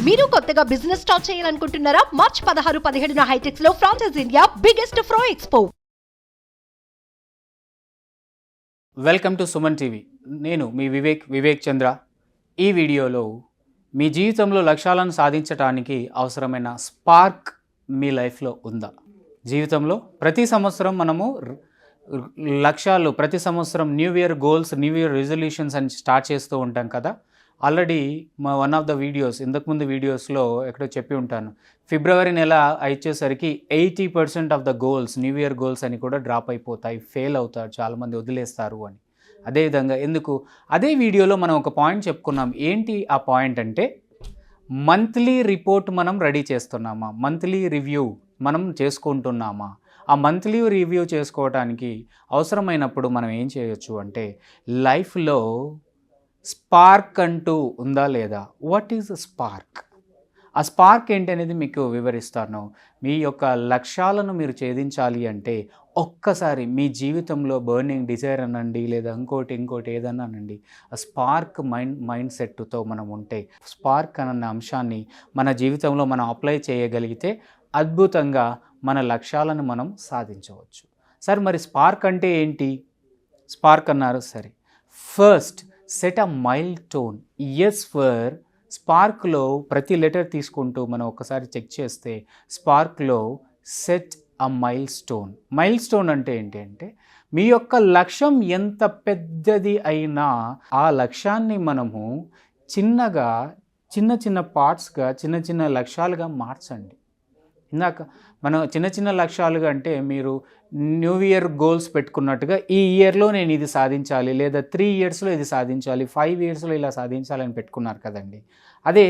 మీరు కొత్తగా business start చేయాలనుకుంటున్నారా? మార్చ్ 16-17 హైటెక్స్ లో franchise India biggest ఫ్రో expo. Welcome to Suman TV. నేను మీ వివేక్ చంద్ర. ఈ వీడియోలో మీ జీవితంలో లక్ష్యాలను సాధించడానికి అవసరమైన స్పార్క్ మీ లైఫ్లో ఉందా? జీవితంలో ప్రతి సంవత్సరం మనము లక్ష్యాలు, ప్రతి సంవత్సరం new year goals, new year resolutions అని స్టార్ట్ చేస్తూ ఉంటాం కదా. ఆల్రెడీ మా వన్ ఆఫ్ ద వీడియోస్, ఇంతకుముందు వీడియోస్లో ఎక్కడో చెప్పి ఉంటాను, ఫిబ్రవరి నెల వచ్చేసరికి 80% of the goals, new year goals అని కూడా డ్రాప్ అయిపోతాయి, ఫెయిల్ అవుతారు, చాలామంది వదిలేస్తారు అని. అదేవిధంగా ఎందుకు అదే వీడియోలో మనం ఒక పాయింట్ చెప్పుకున్నాం. ఏంటి ఆ పాయింట్ అంటే, మంత్లీ రిపోర్ట్ మనం రెడీ చేస్తున్నామా, మంత్లీ రివ్యూ మనం చేసుకుంటున్నామా? ఆ మంత్లీ రివ్యూ చేసుకోవడానికి అవసరమైనప్పుడు మనం ఏం చేయొచ్చు అంటే, లైఫ్లో స్పార్క్ అంటూ ఉందా లేదా? What is spark? ఆ స్పార్క్ ఏంటి అనేది మీకు వివరిస్తాను. మీ యొక్క లక్ష్యాలను మీరు ఛేదించాలి అంటే ఒక్కసారి మీ జీవితంలో బర్నింగ్ డిజైర్ అనండి, లేదా ఇంకోటి ఏదన్నా అనండి, ఆ స్పార్క్ మైండ్ సెట్తో మనం ఉంటే, స్పార్క్ అన్న అంశాన్ని మన జీవితంలో మనం అప్లై చేయగలిగితే అద్భుతంగా మన లక్ష్యాలను మనం సాధించవచ్చు. సరే, మరి స్పార్క్ అంటే ఏంటి? స్పార్క్ అన్నారు, సరే. First set a milestone. S for స్పార్క్లో ప్రతి లెటర్ తీసుకుంటూ మనం ఒకసారి చెక్ చేస్తే, స్పార్క్లో set a milestone. Milestone అంటే ఏంటి అంటే, మీ యొక్క లక్ష్యం ఎంత పెద్దది అయినా ఆ లక్ష్యాన్ని మనము చిన్నగా, చిన్న పార్ట్స్గా, చిన్న లక్ష్యాలుగా మార్చండి. ఇందాక మనం చిన్న లక్ష్యాలుగా అంటే, మీరు న్యూ ఇయర్ గోల్స్ పెట్టుకున్నట్టుగా ఈ ఇయర్లో నేను ఇది సాధించాలి, లేదా 3 ఇయర్స్లో ఇది సాధించాలి, 5 ఇయర్స్లో ఇలా సాధించాలని పెట్టుకున్నారు కదండి. అదే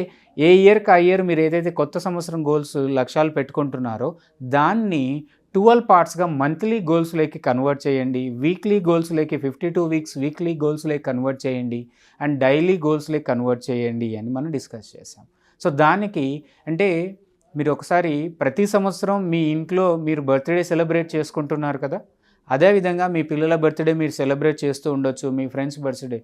ఏ ఇయర్కి ఆ ఇయర్ మీరు ఏదైతే కొత్త సంవత్సరం గోల్స్, లక్ష్యాలు పెట్టుకుంటున్నారో దాన్ని 12 పార్ట్స్గా మంత్లీ గోల్స్లోకి కన్వర్ట్ చేయండి, వీక్లీ గోల్స్లోకి 52 వీక్స్ వీక్లీ గోల్స్లోకి కన్వర్ట్ చేయండి, అండ్ డైలీ గోల్స్లోకి కన్వర్ట్ చేయండి అని మనం డిస్కస్ చేసాం. సో దానికి అంటే, మీరు ఒకసారి ప్రతి సంవత్సరం మీ ఇంట్లో మీరు బర్త్డే సెలబ్రేట్ చేసుకుంటున్నారు కదా, అదేవిధంగా మీ పిల్లల బర్త్డే మీరు సెలబ్రేట్ చేస్తూ ఉండొచ్చు, మీ ఫ్రెండ్స్ బర్త్డే.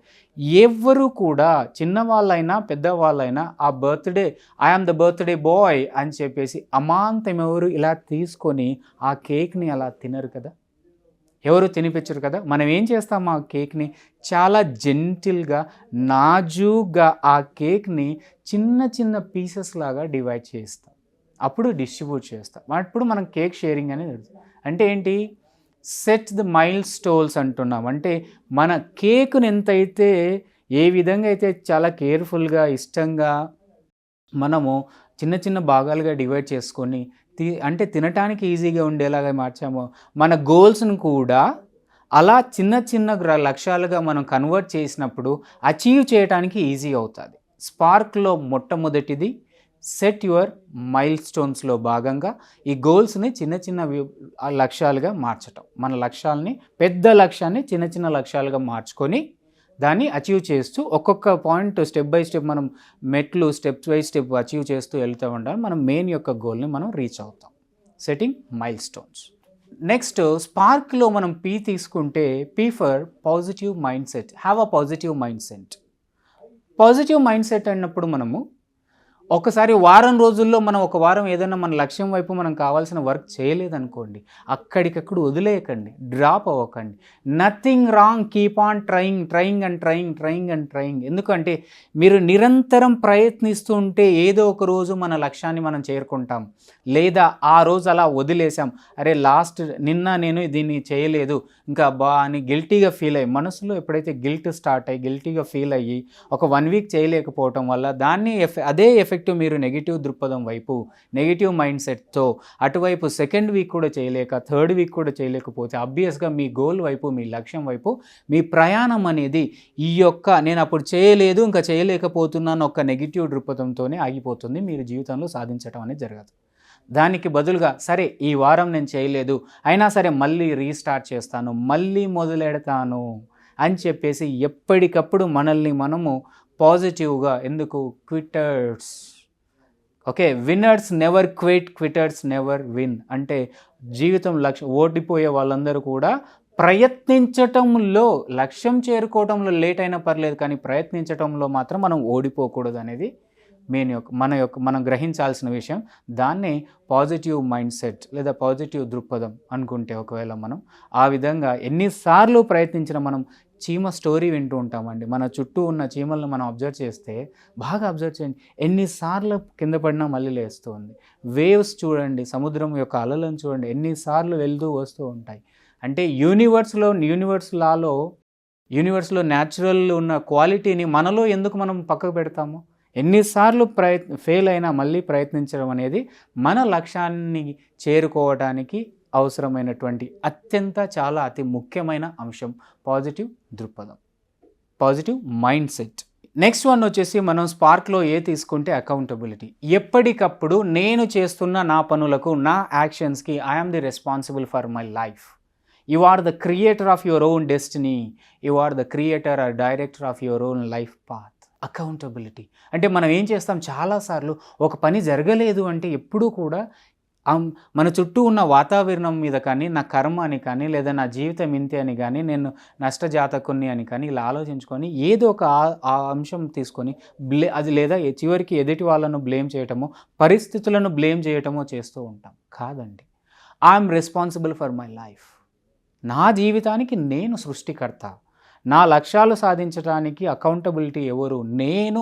ఎవరు కూడా, చిన్నవాళ్ళైనా పెద్దవాళ్ళైనా, ఆ birthday I am the birthday boy అని చెప్పేసి అమాంతం ఎవరు ఇలా తీసుకొని ఆ కేక్ని అలా తినరు కదా, ఎవరు తినిపించరు కదా. మనం ఏం చేస్తాం, ఆ కేక్ని చాలా జెంటిల్గా, నాజూగ్గా ఆ కేక్ని చిన్న పీసెస్ లాగా డివైడ్ చేస్తాం, అప్పుడు డిస్ట్రిబ్యూట్ చేస్తాం. అప్పుడు మనం కేక్ షేరింగ్ అనేది అంటే ఏంటి, సెట్ ద మైల్ స్టోన్స్ అంటున్నాం. అంటే మన కేకుని ఎంతైతే, ఏ విధంగా అయితే చాలా కేర్ఫుల్గా, ఇష్టంగా మనము చిన్న భాగాలుగా డివైడ్ చేసుకొని అంటే తినటానికి ఈజీగా ఉండేలాగా మార్చామో, మన గోల్స్ను కూడా అలా చిన్న లక్ష్యాలుగా మనం కన్వర్ట్ చేసినప్పుడు అచీవ్ చేయడానికి ఈజీ అవుతుంది. స్పార్క్లో మొట్టమొదటిది సెట్ యువర్ మైల్ స్టోన్స్లో భాగంగా ఈ గోల్స్ని చిన్న లక్ష్యాలుగా మార్చటం. మన లక్ష్యాలని, పెద్ద లక్ష్యాన్ని చిన్న లక్ష్యాలుగా మార్చుకొని దాన్ని అచీవ్ చేస్తూ ఒక్కొక్క పాయింట్ స్టెప్ బై స్టెప్ మనం స్టెప్ బై స్టెప్ అచీవ్ చేస్తూ వెళ్తూ ఉండాలి. మనం మెయిన్ యొక్క గోల్ని మనం రీచ్ అవుతాం. Setting mile stones. నెక్స్ట్ స్పార్క్లో మనం పీ తీసుకుంటే, P for positive mind set. Have a positive mind set. Positive mind set అన్నప్పుడు మనము ఒకసారి వారం రోజుల్లో మనం ఒక వారం ఏదైనా మన లక్ష్యం వైపు మనం కావాల్సిన వర్క్ చేయలేదనుకోండి, అక్కడికక్కడ వదిలేయకండి, డ్రాప్ అవ్వకండి. Nothing wrong, keep on trying. ఎందుకంటే మీరు నిరంతరం ప్రయత్నిస్తూ ఉంటే ఏదో ఒక రోజు మన లక్ష్యాన్ని మనం చేరుకుంటాం. లేదా ఆ రోజు అలా వదిలేసాం, అరే నిన్న నేను దీన్ని చేయలేదు ఇంకా అని గిల్టీగా ఫీల్ అయ్యి, మనసులో ఎప్పుడైతే గిల్ట్ స్టార్ట్ అయ్యి గిల్టీగా ఫీల్ అయ్యి ఒక 1 వీక్ చేయలేకపోవటం వల్ల దాన్ని అదే ఎఫెక్ట్ మీరు నెగిటివ్ దృక్పథం వైపు, నెగిటివ్ మైండ్ సెట్తో అటువైపు సెకండ్ వీక్ కూడా చేయలేక, థర్డ్ వీక్ కూడా చేయలేకపోతే ఆబ్వియస్గా మీ గోల్ వైపు, మీ లక్ష్యం వైపు మీ ప్రయాణం అనేది ఈ యొక్క నేను అప్పుడు చేయలేదు ఇంకా చేయలేకపోతున్నాను ఒక నెగిటివ్ దృక్పథంతోనే ఆగిపోతుంది. మీరు జీవితంలో సాధించడం అనేది జరగదు. దానికి బదులుగా సరే ఈ వారం నేను చేయలేదు, అయినా సరే మళ్ళీ రీస్టార్ట్ చేస్తాను, మళ్ళీ మొదలెడతాను అని చెప్పేసి ఎప్పటికప్పుడు మనల్ని మనము పాజిటివ్గా, ఎందుకు quitters, okay, winners never quitters never win. అంటే జీవితం ఓడిపోయే వాళ్ళందరూ కూడా ప్రయత్నించటంలో, లక్ష్యం చేరుకోవడంలో లేట్ అయినా పర్లేదు కానీ ప్రయత్నించటంలో మాత్రం మనం ఓడిపోకూడదు అనేది మనం గ్రహించాల్సిన విషయం. దాన్నే పాజిటివ్ మైండ్ సెట్ లేదా పాజిటివ్ దృక్పథం అనుకుంటే, ఒకవేళ మనం ఆ విధంగా ఎన్నిసార్లు ప్రయత్నించిన, మనం చీమ స్టోరీ వింటూ ఉంటామండి. మన చుట్టూ ఉన్న చీమలను మనం అబ్జర్వ్ చేస్తే, బాగా అబ్జర్వ్ చేయండి, ఎన్నిసార్లు కింద పడినా మళ్ళీ లేస్తూ ఉంది. వేవ్స్ చూడండి, సముద్రం యొక్క అలలను చూడండి, ఎన్నిసార్లు వెళ్తూ వస్తూ ఉంటాయి. అంటే యూనివర్స్లో న్యాచురల్ ఉన్న క్వాలిటీని మనలో ఎందుకు మనం పక్కకు పెడతాము? ఎన్నిసార్లు ఫెయిల్ అయినా మళ్ళీ ప్రయత్నించడం అనేది మన లక్ష్యాన్ని చేరుకోవడానికి అవసరమైనటువంటి చాలా అతి ముఖ్యమైన అంశం పాజిటివ్ దృక్పథం, positive mind set. Next one వచ్చేసి మనం స్పార్క్లో తీసుకుంటే అకౌంటబిలిటీ. ఎప్పటికప్పుడు నేను చేస్తున్న నా పనులకు, నా యాక్షన్స్కి I am the responsible for my life. You are the creator of your own destiny. You are the creator or director of your own life path. Accountability అంటే మనం ఏం చేస్తాం, చాలాసార్లు ఒక పని జరగలేదు అంటే ఎప్పుడూ కూడా మన చుట్టూ ఉన్న వాతావరణం మీద కానీ, నా కర్మ అని కానీ, లేదా నా జీవితం ఇంతే అని కానీ, నేను నష్టజాతకుని అని కానీ ఇలా ఆలోచించుకొని ఏదో ఒక ఆ అంశం తీసుకొని అది లేదా చివరికి ఎదుటి వాళ్ళను బ్లేమ్ చేయటమో, పరిస్థితులను బ్లేమ్ చేయటమో చేస్తూ ఉంటాం. కాదండి, I'm responsible for my life. నా జీవితానికి నేను సృష్టికర్త. నా లక్ష్యాలు సాధించడానికి అకౌంటబిలిటీ ఎవరు? నేను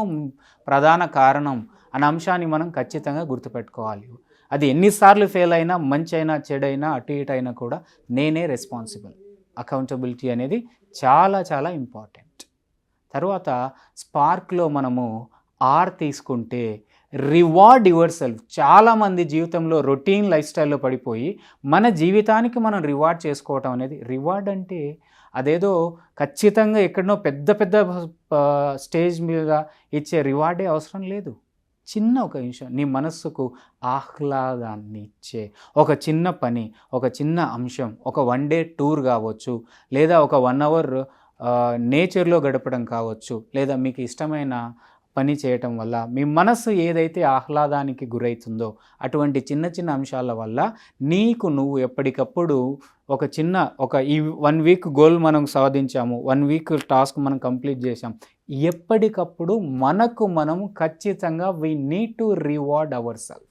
ప్రధాన కారణం అనే అంశాన్ని మనం ఖచ్చితంగా గుర్తుపెట్టుకోవాలి. అది ఎన్నిసార్లు ఫెయిల్ అయినా, మంచి అయినా, చెడైనా, అటు ఇటు అయినా కూడా నేనే రెస్పాన్సిబుల్. అకౌంటబిలిటీ అనేది చాలా ఇంపార్టెంట్. తర్వాత స్పార్క్లో మనము తీసుకుంటే రివార్డ్ యువర్ సెల్ఫ్. చాలామంది జీవితంలో రొటీన్ లైఫ్ స్టైల్లో పడిపోయి మన జీవితానికి మనం రివార్డ్ చేసుకోవటం అనేది, రివార్డ్ అంటే అదేదో ఖచ్చితంగా ఎక్కడనో పెద్ద స్టేజ్ మీద ఇచ్చే రివార్డే అవసరం లేదు. చిన్న ఒక విషయం, నీ మనస్సుకు ఆహ్లాదాన్ని ఇచ్చే ఒక చిన్న పని, ఒక చిన్న అంశం, ఒక 1 డే టూర్ కావచ్చు, లేదా ఒక 1 అవర్ నేచర్లో గడపడం కావచ్చు, లేదా మీకు ఇష్టమైన పని చేయటం వల్ల మీ మనస్సు ఏదైతే ఆహ్లాదానికి గురవుతుందో అటువంటి చిన్న అంశాల వల్ల నువ్వు ఎప్పటికప్పుడు ఈ 1 వీక్ గోల్ మనం సాధించాము, 1 వీక్ టాస్క్ మనం కంప్లీట్ చేసాం, ఎప్పటికప్పుడు మనము ఖచ్చితంగా we need to reward our self.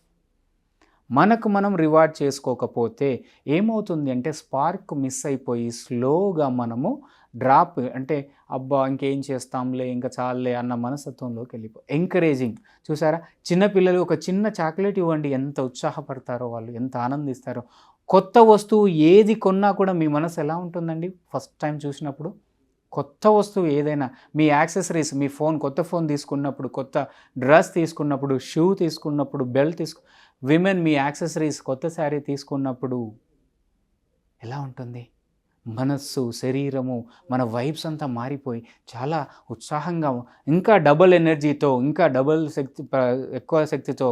మనం రివార్డ్ చేసుకోకపోతే ఏమవుతుంది అంటే స్పార్క్ మిస్ అయిపోయి స్లోగా మనము డ్రాప్, అంటే అబ్బా ఇంకేం చేస్తాంలే, ఇంకా చాలే అన్న మనస్తత్వంలోకి ఎంకరేజింగ్. చూసారా, చిన్నపిల్లలు ఒక చిన్న చాక్లెట్ ఇవ్వండి, ఎంత ఉత్సాహపడతారో వాళ్ళు, ఎంత ఆనందిస్తారో. కొత్త వస్తువు ఏది కొన్నా కూడా మీ మనసు ఎలా ఉంటుందండి? ఫస్ట్ టైం చూసినప్పుడు కొత్త వస్తువు ఏదైనా, మీ యాక్సెసరీస్, మీ కొత్త ఫోన్ తీసుకున్నప్పుడు, కొత్త డ్రెస్ తీసుకున్నప్పుడు, షూ తీసుకున్నప్పుడు, బెల్ట్ విమెన్ మీ యాక్సెసరీస్, కొత్త శారీ తీసుకున్నప్పుడు ఎలా ఉంటుంది? మనస్సు, శరీరము, మన వైబ్స్ అంతా మారిపోయి చాలా ఉత్సాహంగా, ఇంకా డబుల్ ఎనర్జీతో, ఇంకా ఎక్కువ శక్తితో,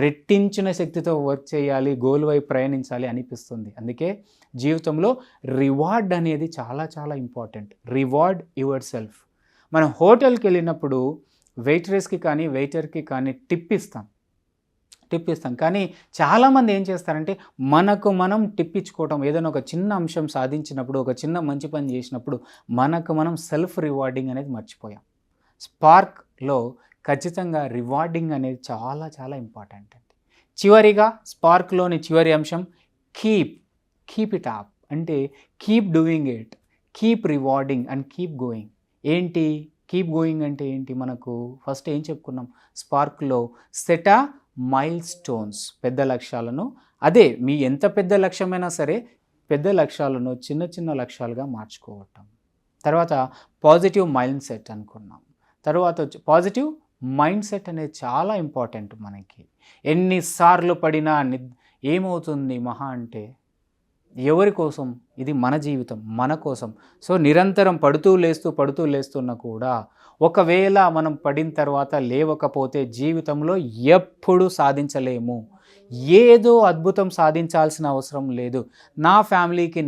రెట్టించిన శక్తితో వర్క్ చేయాలి, గోల్ వైపు ప్రయాణించాలి అనిపిస్తుంది. అందుకే జీవితంలో రివార్డ్ అనేది చాలా ఇంపార్టెంట్. Reward your self. మనం హోటల్కి వెళ్ళినప్పుడు వెయిటర్కి కానీ టిప్ ఇస్తాం. కానీ చాలామంది ఏం చేస్తారంటే మనం టిప్ ఇచ్చుకోవటం, ఏదైనా ఒక చిన్న అంశం సాధించినప్పుడు, ఒక చిన్న మంచి పని చేసినప్పుడు మనం సెల్ఫ్ రివార్డింగ్ అనేది మర్చిపోయాం. స్పార్క్లో ఖచ్చితంగా రివార్డింగ్ అనేది చాలా ఇంపార్టెంట్ అండి. చివరిగా స్పార్క్లోని చివరి అంశం కీప్ ఇట్ అప్. అంటే keep doing it, keep rewarding and keep going. ఏంటి కీప్ గోయింగ్ అంటే ఏంటి? మనకు ఫస్ట్ ఏం చెప్పుకున్నాం, స్పార్క్లో సెట్ మైల్ స్టోన్స్, పెద్ద లక్ష్యాలను, అదే మీ ఎంత పెద్ద లక్ష్యమైనా సరే పెద్ద లక్ష్యాలను చిన్న లక్ష్యాలుగా మార్చుకోవటం. తర్వాత పాజిటివ్ మైండ్ సెట్ అనుకున్నాం. తర్వాత పాజిటివ్ మైండ్ సెట్ అనేది చాలా ఇంపార్టెంట్ మనకి. ఎన్నిసార్లు పడినా ఏమవుతుంది మహా అంటే ఎవరి కోసం? ఇది మన జీవితం, మన కోసం. సో నిరంతరం పడుతూ లేస్తున్నా కూడా ఒకవేళ మనం పడిన తర్వాత లేవకపోతే జీవితంలో ఎప్పుడు సాధించలేము. ఏదో అద్భుతం సాధించాల్సిన అవసరం లేదు. నా ఫ్యామిలీకి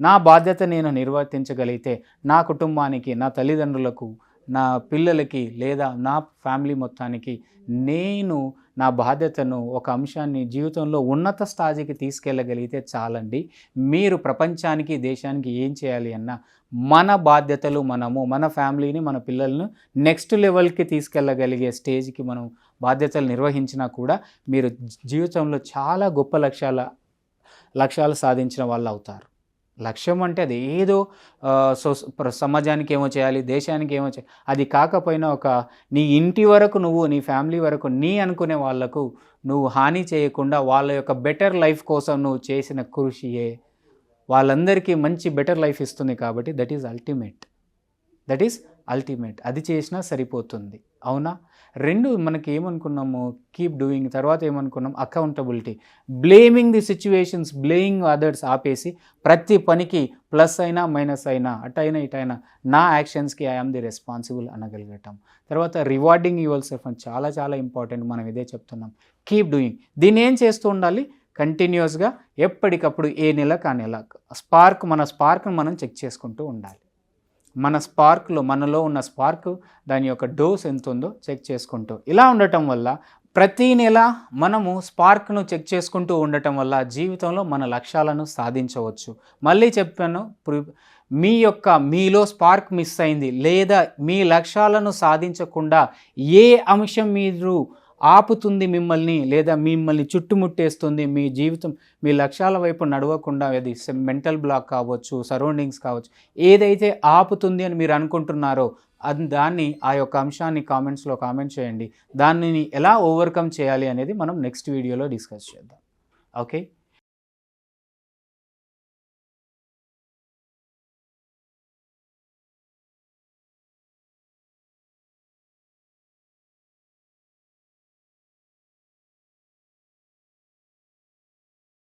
నా బాధ్యత నేను నిర్వర్తించగలిగితే, నా కుటుంబానికి, నా తల్లిదండ్రులకు, నా పిల్లలకి లేదా నా ఫ్యామిలీ మొత్తానికి నేను నా బాధ్యతను ఒక అంశాన్ని జీవితంలో ఉన్నత స్థాయికి తీసుకెళ్ళగలిగితే చాలండి. మీరు ప్రపంచానికి దేశానికి ఏం చేయాలి అన్నా మన బాధ్యతలు మన ఫ్యామిలీని మన పిల్లలను నెక్స్ట్ లెవెల్కి తీసుకెళ్ళగలిగే స్టేజ్కి మనం బాధ్యతలు నిర్వహించినా కూడా మీరు జీవితంలో చాలా గొప్ప లక్ష్యాలు సాధించిన వాళ్ళు అవుతారు. లక్ష్యం అంటే అది ఏదో సమాజానికి ఏమో చేయాలి, దేశానికి ఏమో చేయాలి, అది కాకపోయినా నీ ఇంటి వరకు నువ్వు, నీ ఫ్యామిలీ వరకు, నీ అనుకునే వాళ్లకు నువ్వు హాని చేయకుండా వాళ్ళ యొక్క బెటర్ లైఫ్ కోసం నువ్వు చేసిన కృషియే వాళ్ళందరికీ మంచి బెటర్ లైఫ్ ఇస్తుంది. కాబట్టి దట్ ఈజ్ అల్టిమేట్. అది చేసినా సరిపోతుంది. అవునా? రెండు మనకి ఏమనుకున్నాము, కీప్ డూయింగ్, తర్వాత ఏమనుకున్నాం, accountability. Blaming the situations, blaming others ఆపేసి ప్రతి పనికి ప్లస్ అయినా మైనస్ అయినా అటైనా ఇటైనా నా యాక్షన్స్కి ఐ ఆమ్ ది రెస్పాన్సిబుల్ అనగలగటం. తర్వాత రివార్డింగ్ యువర్ సెల్ఫ్ అని చాలా చాలా ఇంపార్టెంట్. మనం ఇదే చెప్తున్నాం, కీప్ డూయింగ్. దీన్ని ఏం చేస్తూ ఉండాలి, కంటిన్యూస్గా ఎప్పటికప్పుడు ఏ నెలకు ఆ నెల మన స్పార్క్ను మనం చెక్ చేసుకుంటూ ఉండాలి. మనలో ఉన్న స్పార్క్ దాని యొక్క డోస్ ఎంత ఉందో చెక్ చేసుకుంటూ ఇలా ఉండటం వల్ల ప్రతీ నెల మనము స్పార్క్ను చెక్ చేసుకుంటూ ఉండటం వల్ల జీవితంలో మన లక్ష్యాలను సాధించవచ్చు. మళ్ళీ చెప్పాను, మీలో స్పార్క్ మిస్ అయింది లేదా మీ లక్ష్యాలను సాధించకుండా ఏ అంశం మీరు ఆపుతుంది మిమ్మల్ని లేదా మిమ్మల్ని చుట్టుముట్టేస్తుంది, మీ జీవితం మీ లక్ష్యాల వైపు నడవకుండా, అది మెంటల్ బ్లాక్ కావచ్చు, సరౌండింగ్స్ కావచ్చు, ఏదైతే ఆపుతుంది అని మీరు అనుకుంటున్నారో దాన్ని ఆ యొక్క అంశాన్ని కామెంట్స్లో కామెంట్ చేయండి. దానిని ఎలా ఓవర్కమ్ చేయాలి అనేది మనం నెక్స్ట్ వీడియోలో డిస్కస్ చేద్దాం. ఓకే.